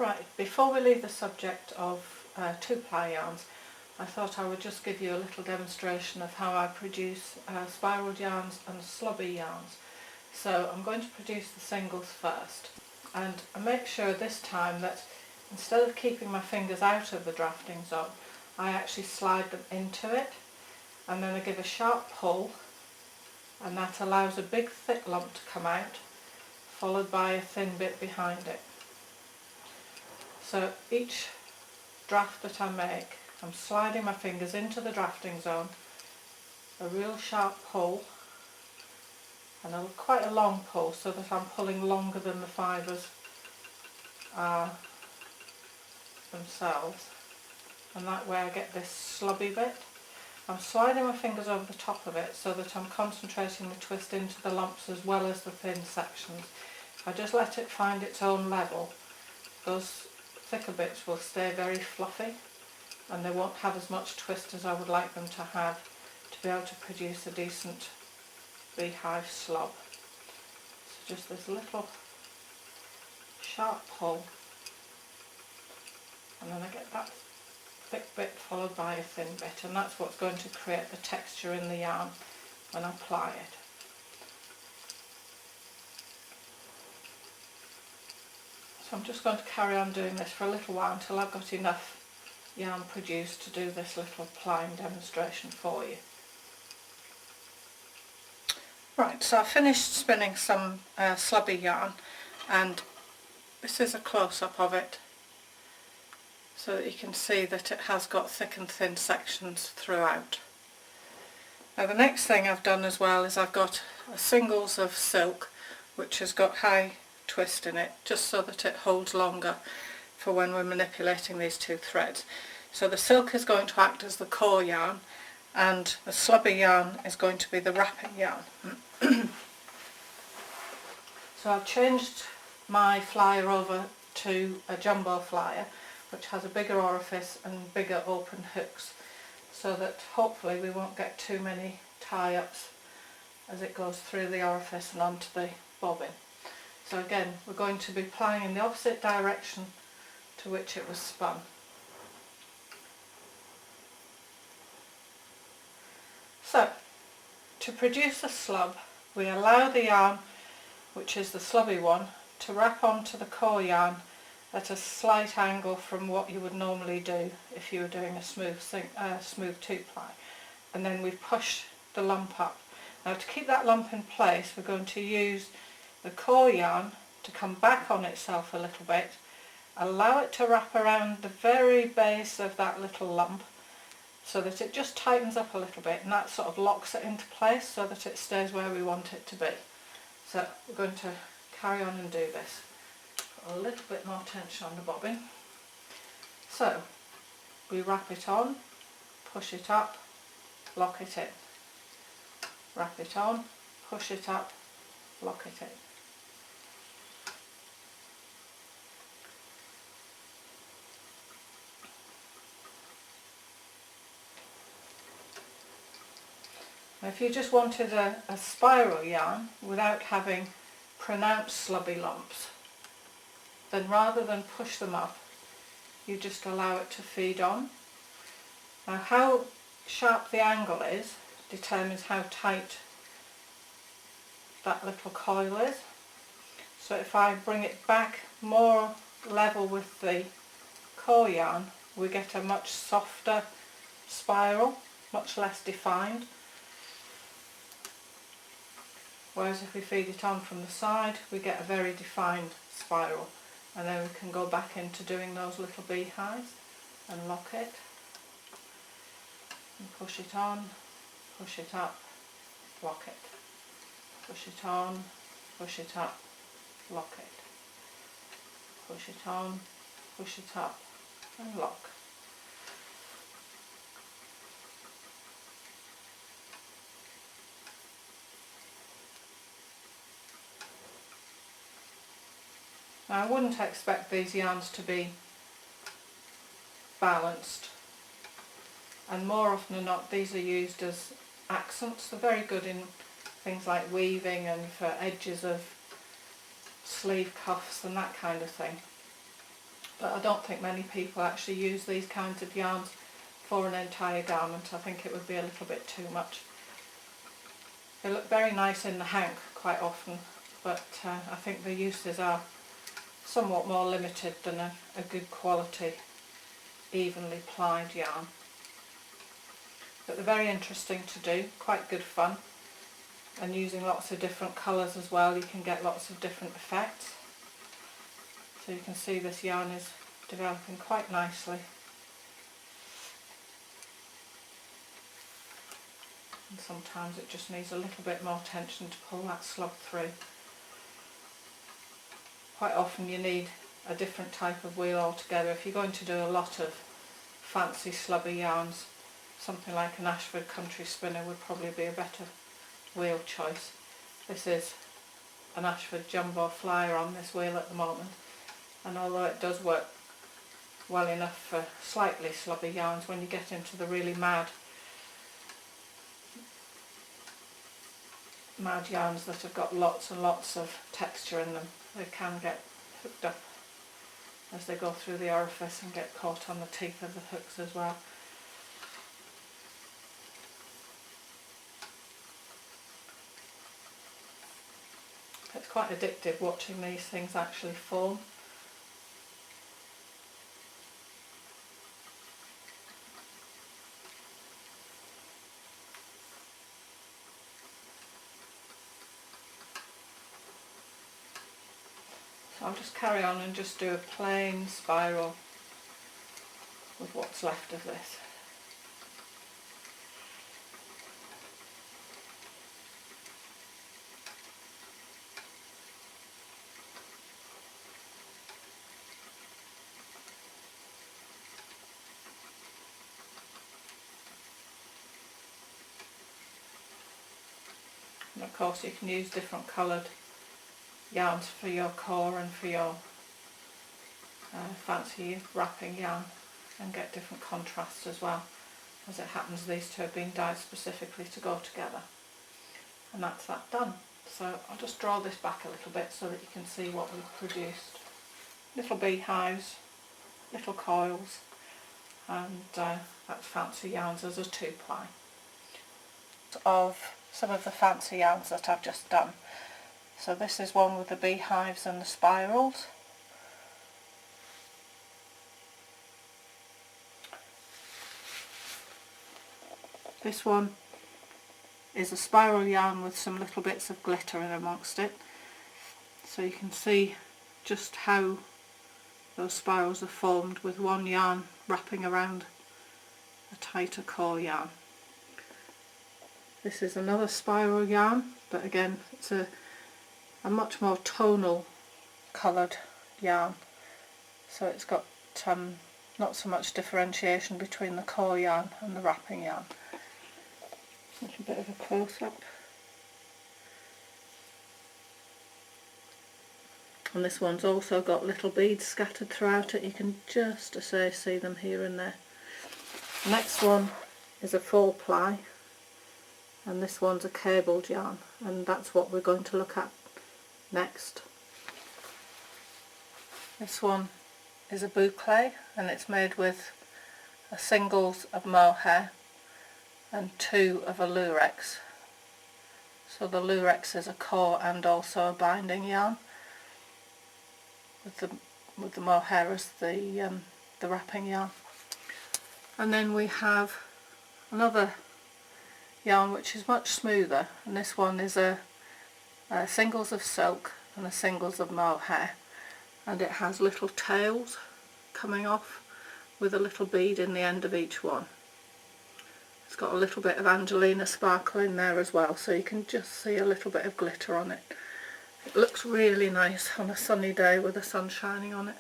Right, before we leave the subject of two-ply yarns, I thought I would just give you a little demonstration of how I produce spiraled yarns and slobby yarns. So I'm going to produce the singles first, and I make sure this time that instead of keeping my fingers out of the drafting zone, I actually slide them into it, and then I give a sharp pull, and that allows a big thick lump to come out, followed by a thin bit behind it. So each draft that I make, I'm sliding my fingers into the drafting zone, a real sharp pull, and quite a long pull so that I'm pulling longer than the fibres are themselves, and that way I get this slobby bit. I'm sliding my fingers over the top of it so that I'm concentrating the twist into the lumps as well as the thin sections. If I just let it find its own level, those thicker bits will stay very fluffy and they won't have as much twist as I would like them to have to be able to produce a decent beehive slob. So just this little sharp pull, and then I get that thick bit followed by a thin bit, and that's what's going to create the texture in the yarn when I apply it. So I'm just going to carry on doing this for a little while until I've got enough yarn produced to do this little applying demonstration for you. Right, so I finished spinning some slobby yarn, and this is a close-up of it so that you can see that it has got thick and thin sections throughout. Now the next thing I've done as well is I've got a singles of silk which has got high twist in it, just so that it holds longer for when we're manipulating these two threads. So the silk is going to act as the core yarn, and the slobby yarn is going to be the wrapping yarn. So I've changed my flyer over to a jumbo flyer which has a bigger orifice and bigger open hooks, so that hopefully we won't get too many tie-ups as it goes through the orifice and onto the bobbin. So again, we're going to be plying in the opposite direction to which it was spun. So, to produce a slob, we allow the yarn, which is the slobby one, to wrap onto the core yarn at a slight angle from what you would normally do if you were doing a smooth two-ply. And then we push the lump up. Now to keep that lump in place, we're going to use the core yarn to come back on itself a little bit, allow it to wrap around the very base of that little lump so that it just tightens up a little bit, and that sort of locks it into place so that it stays where we want it to be. So we're going to carry on and do this. Put a little bit more tension on the bobbin. So we wrap it on, push it up, lock it in. Wrap it on, push it up, lock it in. Now if you just wanted a spiral yarn without having pronounced slobby lumps, then rather than push them up, you just allow it to feed on. Now how sharp the angle is determines how tight that little coil is. So if I bring it back more level with the core yarn, we get a much softer spiral, much less defined. Whereas if we feed it on from the side, we get a very defined spiral, and then we can go back into doing those little beehives and lock it and push it on, push it up, lock it, push it on, push it up, lock it, push it on, push it up and lock. Now I wouldn't expect these yarns to be balanced, and more often than not these are used as accents. They're very good in things like weaving and for edges of sleeve cuffs and that kind of thing. but I don't think many people actually use these kinds of yarns for an entire garment. I think it would be a little bit too much. They look very nice in the hank quite often, but I think the uses are somewhat more limited than a good quality evenly plied yarn. But they're very interesting to do, quite good fun, and using lots of different colours as well you can get lots of different effects. So you can see this yarn is developing quite nicely. And sometimes it just needs a little bit more tension to pull that slub through. Quite often you need a different type of wheel altogether. If you're going to do a lot of fancy slubby yarns, something like an Ashford country spinner would probably be a better wheel choice. This is an Ashford jumbo flyer on this wheel at the moment, and although it does work well enough for slightly slubby yarns, when you get into the really mad yarns that have got lots and lots of texture in them, they can get hooked up as they go through the orifice and get caught on the teeth of the hooks as well. It's quite addictive watching these things actually form. So I'll just carry on and just do a plain spiral with what's left of this. And of course you can use different coloured yarns for your core and for your fancy wrapping yarn and get different contrasts as well. As it happens, these two have been dyed specifically to go together. And that's that done. So I'll just draw this back a little bit so that you can see what we've produced. Little beehives, little coils, and that's fancy yarns as a 2-ply. Of some of the fancy yarns that I've just done. So this is one with the beehives and the spirals. This one is a spiral yarn with some little bits of glitter in amongst it. So you can see just how those spirals are formed with one yarn wrapping around a tighter core yarn. This is another spiral yarn, but again it's a much more tonal coloured yarn, so it's got not so much differentiation between the core yarn and the wrapping yarn. A little bit of a close-up. And this one's also got little beads scattered throughout it. You can just see them here and there. The next one is a 4-ply, and this one's a cabled yarn, and that's what we're going to look at next. This one is a boucle, and it's made with a singles of mohair and 2 of a lurex. So the lurex is a core and also a binding yarn, with the mohair as the wrapping yarn. And then we have another yarn which is much smoother, and this one is a singles of silk and a singles of mohair, and it has little tails coming off with a little bead in the end of each one. It's got a little bit of Angelina sparkle in there as well, so you can just see a little bit of glitter on it. It looks really nice on a sunny day with the sun shining on it.